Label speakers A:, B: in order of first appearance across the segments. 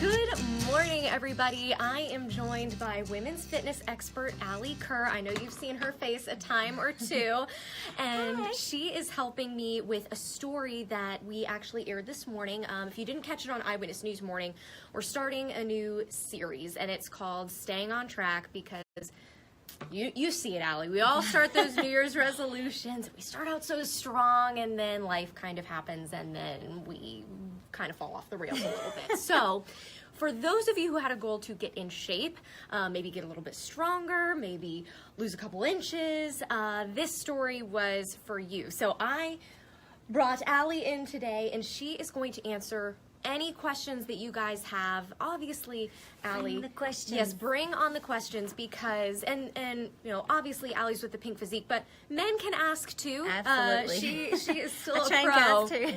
A: Good morning, everybody. I am joined by women's fitness expert Alli Kerr. I know you've seen her face a time or two, and
B: Hi.
A: she is helping me with a story that we actually aired this morning. If you didn't catch it on Eyewitness News Morning, we're starting a new series, and it's called Staying on Track, because you see it, Alli. We all start those New Year's resolutions. We start out so strong, and then life kind of happens, and then we kind of fall off the rails a little bit. So for those of you who had a goal to get in shape, maybe get a little bit stronger, maybe lose a couple inches, this story was for you. So I brought Alli in today, and she is going to answer any questions that you guys have. Obviously, Alli,
B: Bring the questions.
A: Yes, bring on the questions, because and you know, obviously Alli's with the Pink Physique, but men can ask too.
B: Absolutely.
A: She is still a
B: train
A: pro.
B: class too.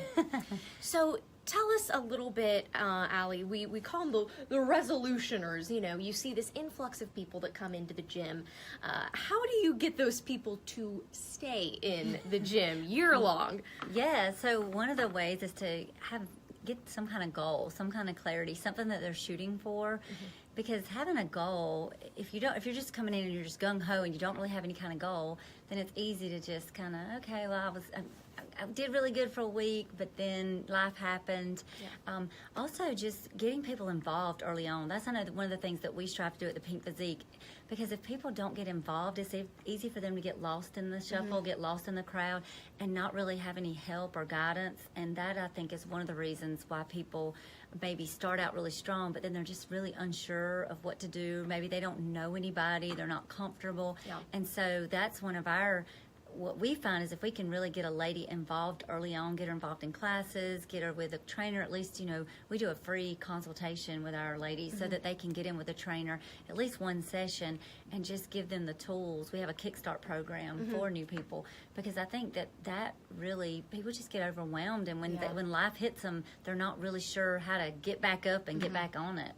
A: So tell us a little bit, Alli. We call them the resolutioners. You know, you see this influx of people that come into the gym. How do you get those people to stay in the gym year long?
B: Yeah, so one of the ways is to get some kind of goal, some kind of clarity, something that they're shooting for. Because having a goal, if you're just coming in and you're just gung-ho and you don't really have any kind of goal, then it's easy to just kind of, okay, well, I did really good for a week, but then life happened.
A: Yeah.
B: Also, just getting people involved early on. That's, I know, one of the things that we strive to do at the Pink Physique, because if people don't get involved, it's easy for them to get lost in the shuffle, get lost in the crowd, and not really have any help or guidance. And that, I think, is one of the reasons why people maybe start out really strong, but then they're just really unsure of what to do. Maybe they don't know anybody, they're not comfortable.
A: Yeah.
B: And so that's one of what we find is if we can really get a lady involved early on, get her involved in classes, get her with a trainer, at least, you know, we do a free consultation with our ladies so that they can get in with a trainer at least one session and just give them the tools. We have a Kickstart program for new people, because I think that really, people just get overwhelmed, and when life hits them, they're not really sure how to get back up and get back on it.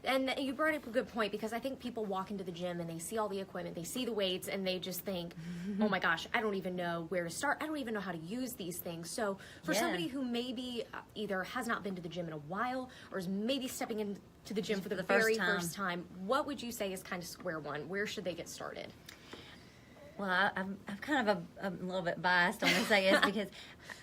A: And you brought up a good point, because I think people walk into the gym and they see all the equipment, they see the weights, and they just think, oh my gosh, I don't even know where to start. I don't even know how to use these things. So for somebody who maybe either has not been to the gym in a while, or is maybe stepping into the gym for the very first time, what would you say is kind of square one? Where should they get started?
B: Well, I'm kind of a little bit biased on this, I guess, because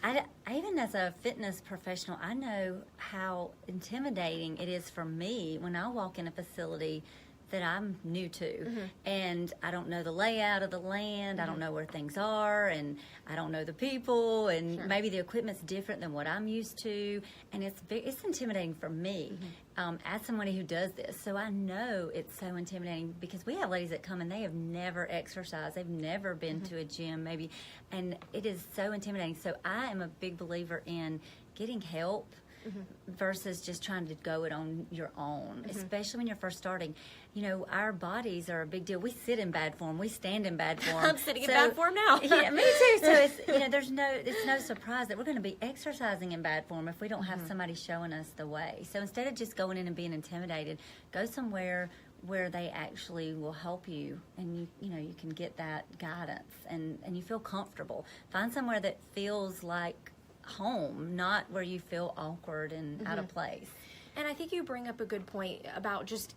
B: I even as a fitness professional, I know how intimidating it is for me when I walk in a facility that I'm new to, and I don't know the layout of the land, I don't know where things are, and I don't know the people, and maybe the equipment's different than what I'm used to, and it's intimidating for me as somebody who does this. So I know it's so intimidating, because we have ladies that come and they have never exercised, they've never been to a gym maybe, and it is so intimidating. So I am a big believer in getting help versus just trying to go it on your own, especially when you're first starting. You know, our bodies are a big deal. We sit in bad form. We stand in bad form.
A: I'm sitting in bad form now.
B: Yeah, me too. So it's, you know, it's no surprise that we're going to be exercising in bad form if we don't have somebody showing us the way. So instead of just going in and being intimidated, go somewhere where they actually will help you, and you know, you can get that guidance, and you feel comfortable. Find somewhere that feels like home, not where you feel awkward and out of place.
A: And I think you bring up a good point about just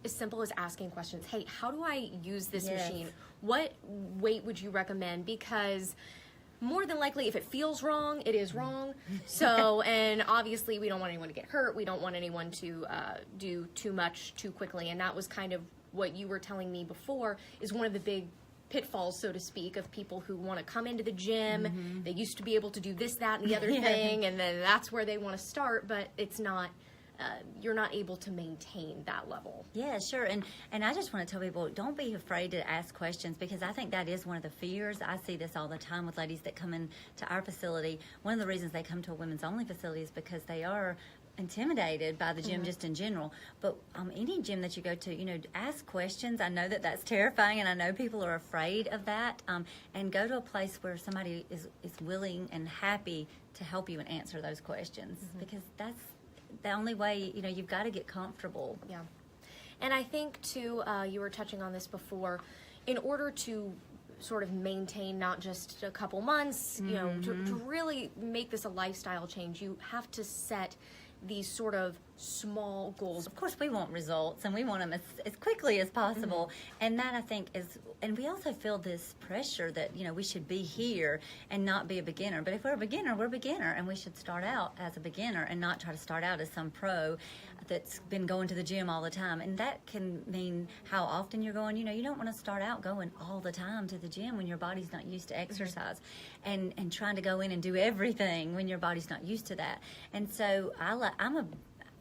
A: as simple as asking questions. Hey, how do I use this machine? What weight would you recommend? Because more than likely, if it feels wrong, it is wrong. So, and obviously we don't want anyone to get hurt. We don't want anyone to do too much too quickly. And that was kind of what you were telling me before, is one of the big pitfalls, so to speak, of people who want to come into the gym. They used to be able to do this, that, and the other thing, and then that's where they want to start, but it's not, you're not able to maintain that level.
B: Yeah, sure. And I just want to tell people, don't be afraid to ask questions, because I think that is one of the fears. I see this all the time with ladies that come in to our facility. One of the reasons they come to a women's only facility is because they are intimidated by the gym just in general. But any gym that you go to, you know, ask questions. I know that that's terrifying, and I know people are afraid of that. And go to a place where somebody is willing and happy to help you and answer those questions, because that's the only way. You know, you've got to get comfortable.
A: Yeah. And I think too, you were touching on this before, in order to sort of maintain not just a couple months, you know, to really make this a lifestyle change, you have to set these sort of small goals?
B: Of course, we want results, and we want them as quickly as possible. And that, I think, is, and we also feel this pressure that, we should be here and not be a beginner. But if we're a beginner, we're a beginner, and we should start out as a beginner and not try to start out as some pro that's been going to the gym all the time. And that can mean how often you're going. You don't want to start out going all the time to the gym when your body's not used to exercise, and trying to go in and do everything when your body's not used to that. And so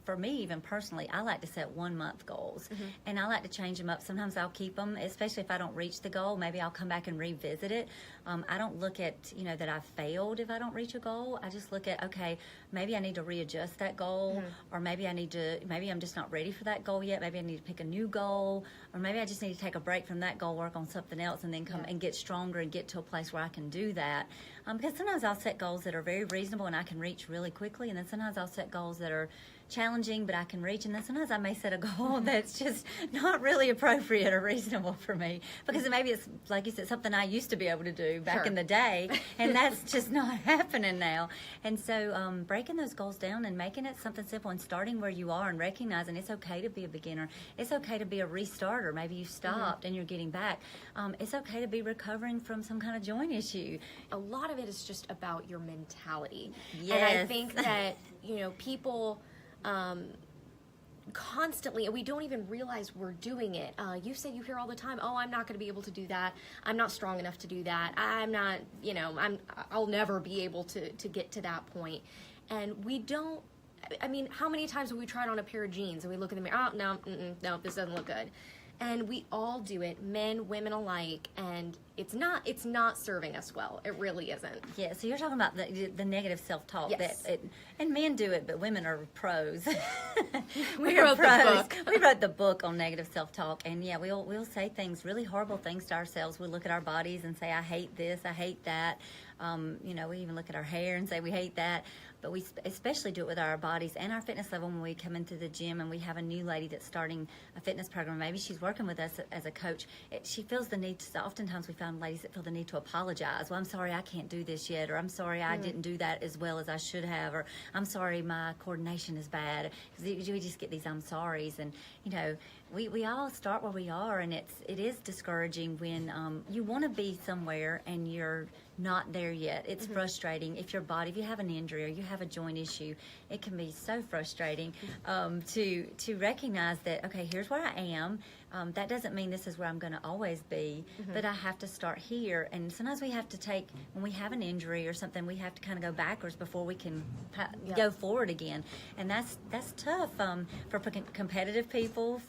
B: for me, even personally, I like to set 1 month goals, and I like to change them up. Sometimes I'll keep them, especially if I don't reach the goal. Maybe I'll come back and revisit it. I don't look at, that I've failed if I don't reach a goal. I just look at, okay, maybe I need to readjust that goal, or maybe I'm just not ready for that goal yet. Maybe I need to pick a new goal, or maybe I just need to take a break from that goal, work on something else, and then come and get stronger and get to a place where I can do that. Because sometimes I'll set goals that are very reasonable and I can reach really quickly, and then sometimes I'll set goals that are challenging but I can reach, and then sometimes I may set a goal that's just not really appropriate or reasonable for me, because maybe it's, like you said, something I used to be able to do back in the day, and that's just not happening now. And so breaking those goals down and making it something simple, and starting where you are and recognizing it's okay to be a beginner. It's okay to be a restarter. Maybe you stopped and you're getting back. It's okay to be recovering from some kind of joint issue.
A: A lot of it is just about your mentality.
B: Yes.
A: And I think that, people constantly, and we don't even realize we're doing it. You say, you hear all the time, oh, I'm not going to be able to do that. I'm not strong enough to do that. I'm not, I'll never be able to get to that point. And we don't, how many times have we tried on a pair of jeans and we look in the mirror, oh, no, this doesn't look good. And we all do it, men, women alike, and it's not serving us well. It really isn't.
B: Yeah, so you're talking about the negative self-talk.
A: Yes.
B: And men do it, but women are pros.
A: We wrote the book.
B: We wrote the book on negative self-talk, and yeah, we'll say things, really horrible things to ourselves. We look at our bodies and say, I hate this, I hate that. We even look at our hair and say we hate that. But we especially do it with our bodies and our fitness level when we come into the gym and we have a new lady that's starting a fitness program. Maybe she's working with us as a coach. She feels the need to, oftentimes we found ladies that feel the need to apologize. Well, I'm sorry I can't do this yet, or I'm sorry I didn't do that as well as I should have, or I'm sorry my coordination is bad. Because we just get these I'm sorries, and we all start where we are, and it is discouraging when you want to be somewhere and you're not there yet. It's frustrating. If you have an injury or you have a joint issue, it can be so frustrating to recognize that, okay, here's where I am. That doesn't mean this is where I'm going to always be, but I have to start here. And sometimes we have to when we have an injury or something, we have to kind of go backwards before we can go forward again. And that's tough for competitive people,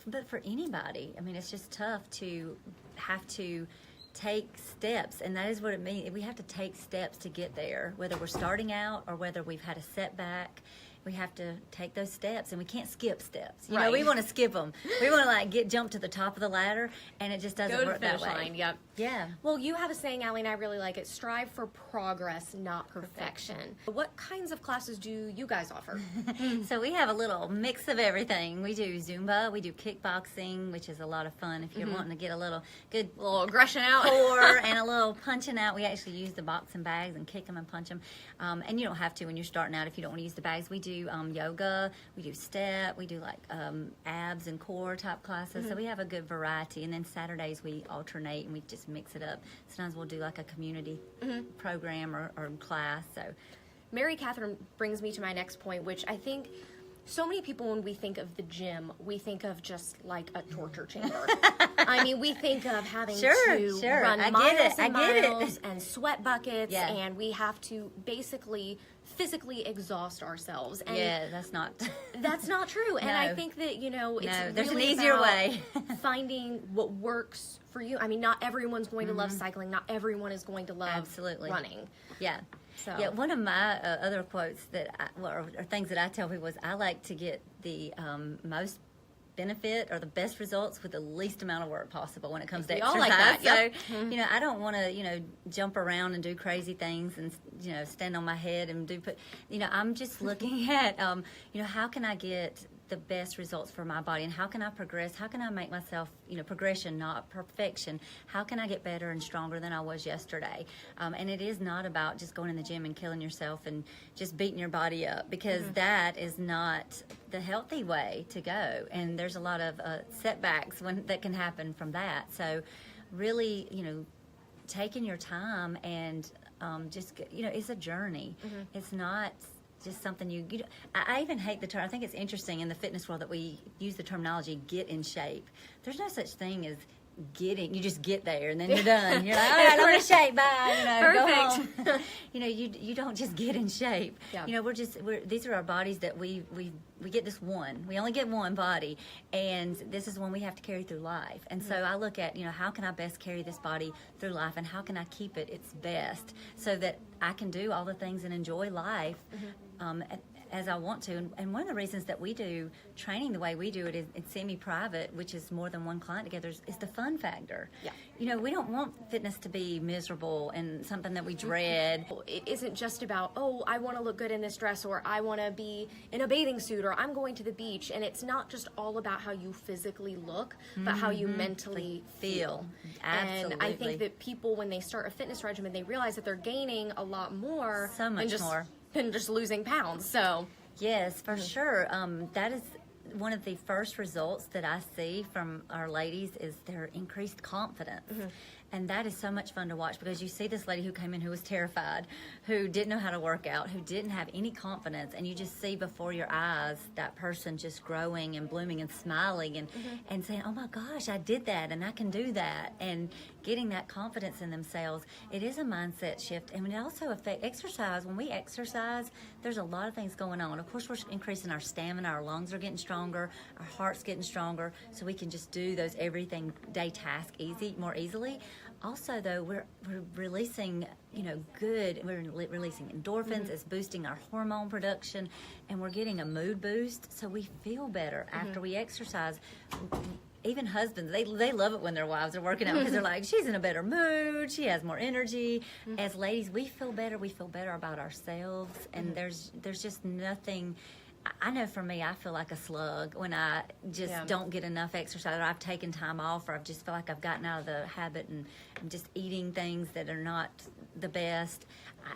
B: but for anybody. It's just tough to have to take steps, and that is what it means. We have to take steps to get there, whether we're starting out or whether we've had a setback. We have to take those steps, and we can't skip steps. You know, we want to skip them. We want to jump to the top of the ladder, and it just doesn't work that way.
A: Line, yep.
B: Yeah.
A: Well, you have a saying, Alli, and I really like it: strive for progress, not perfection. What kinds of classes do you guys offer?
B: So we have a little mix of everything. We do Zumba, we do kickboxing, which is a lot of fun if you're wanting to get a little
A: aggression out,
B: core and a little punching out. We actually use the boxing bags and kick them and punch them. And you don't have to when you're starting out if you don't want to use the bags. We do yoga, we do step, we do abs and core type classes. So we have a good variety. And then Saturdays we alternate and we just mix it up. Sometimes we'll do a community program or class. So
A: Mary Catherine brings me to my next point, which I think so many people, when we think of the gym, we think of just like a torture chamber. We think of having to run miles and miles and sweat buckets, and we have to basically physically exhaust ourselves. And
B: that's not
A: true.
B: No.
A: And I think that, it's
B: there's
A: really
B: an easier
A: about
B: way.
A: finding what works for you. Not everyone's going to love cycling. Not everyone is going to love running.
B: Yeah.
A: So.
B: Yeah, one of my other quotes or things that I tell people is I like to get the most benefit or the best results with the least amount of work possible when it comes to exercise.
A: All like that. Yep.
B: So, I don't want to, jump around and do crazy things and, stand on my head and I'm just looking at, how can I get the best results for my body, and how can I progress? How can I make myself, progression, not perfection? How can I get better and stronger than I was yesterday? And it is not about just going in the gym and killing yourself and just beating your body up, because that is not the healthy way to go. And there's a lot of setbacks that can happen from that. So really, taking your time and it's a journey. It's not just something I even hate the term. I think it's interesting in the fitness world that we use the terminology "get in shape." There's no such thing as you just get there and then you're done. You're like, all right, I'm in shape, bye.
A: Perfect.
B: Go home. You don't just get in shape.
A: Yeah.
B: These are our bodies that we get this one. We only get one body, and this is one we have to carry through life. And so I look at, how can I best carry this body through life, and how can I keep it its best so that I can do all the things and enjoy life as I want to. And one of the reasons that we do training the way we do it is it's semi-private, which is more than one client together, is the fun factor.
A: Yeah.
B: We don't want fitness to be miserable and something that we dread.
A: It isn't just about, I want to look good in this dress, or I want to be in a bathing suit, or I'm going to the beach. And it's not just all about how you physically look, but how you mentally feel.
B: Absolutely.
A: And I think that people, when they start a fitness regimen, they realize that they're gaining a lot more.
B: So much more.
A: Than just losing pounds. So
B: yes, for sure. That is one of the first results that I see from our ladies is their increased confidence. And that is so much fun to watch, because you see this lady who came in who was terrified, who didn't know how to work out, who didn't have any confidence, and you just see before your eyes that person just growing and blooming and smiling and saying, oh my gosh, I did that and I can do that, and getting that confidence in themselves. It is a mindset shift, and it also affects exercise. When we exercise, there's a lot of things going on. Of course, we're increasing our stamina, our lungs are getting stronger, our heart's getting stronger, so we can just do those everything day tasks more easily. Also, though, we're releasing, we're releasing endorphins. It's boosting our hormone production, and we're getting a mood boost, so we feel better after we exercise. Even husbands, they love it when their wives are working out, because they're like, she's in a better mood, she has more energy. As ladies, we feel better about ourselves, and there's just nothing. I know for me, I feel like a slug when I just don't get enough exercise, or I've taken time off, or I just feel like I've gotten out of the habit and I'm just eating things that are not the best.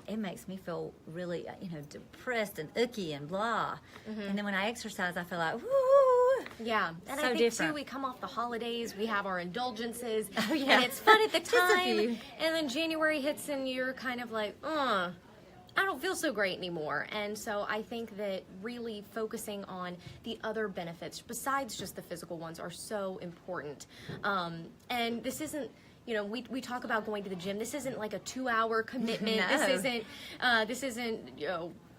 B: It makes me feel really, depressed and icky and blah. And then when I exercise, I feel like, woo.
A: Yeah, and
B: so
A: I think
B: different.
A: too, we come off the holidays, we have our indulgences,
B: Oh, yeah.
A: and it's fun at the
B: Just a
A: time,
B: few.
A: and then January hits and you're kind of like, I don't feel so great anymore. And so I think that really focusing on the other benefits besides just the physical ones are so important. And this isn't, we talk about going to the gym. This isn't like a 2-hour commitment.
B: No.
A: This isn't,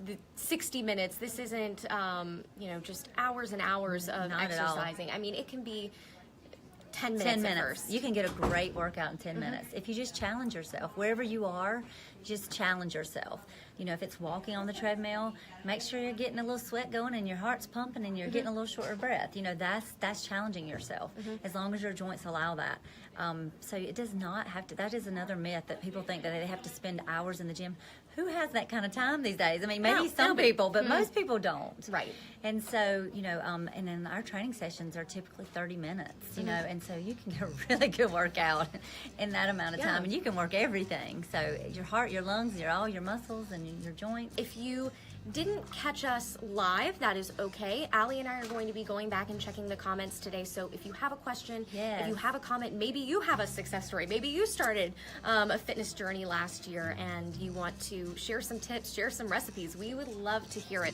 A: the 60 minutes. This isn't, just hours and hours of
B: Not at all.
A: exercising. I mean, it can be 10 minutes.
B: 10
A: at
B: minutes.
A: first.
B: You can get a great workout in 10 minutes. If you just challenge yourself, wherever you are, just challenge yourself. If it's walking on the treadmill, make sure you're getting a little sweat going and your heart's pumping and you're getting a little shorter breath. That's challenging yourself, as long as your joints allow that. So it does not have to. That is another myth that people think that they have to spend hours in the gym. Who has that kind of time these days? I mean, maybe some people, but most people don't.
A: Right.
B: And so, and then our training sessions are typically 30 minutes, and so you can get a really good workout in that amount of time, and you can work everything. So your heart, your lungs, all your muscles, and your joints.
A: If you didn't catch us live, that is okay. Alli and I are going to be going back and checking the comments today. So if you have a question, if you have a comment, maybe you have a success story. Maybe you started a fitness journey last year and you want to share some tips, share some recipes. We would love to hear it.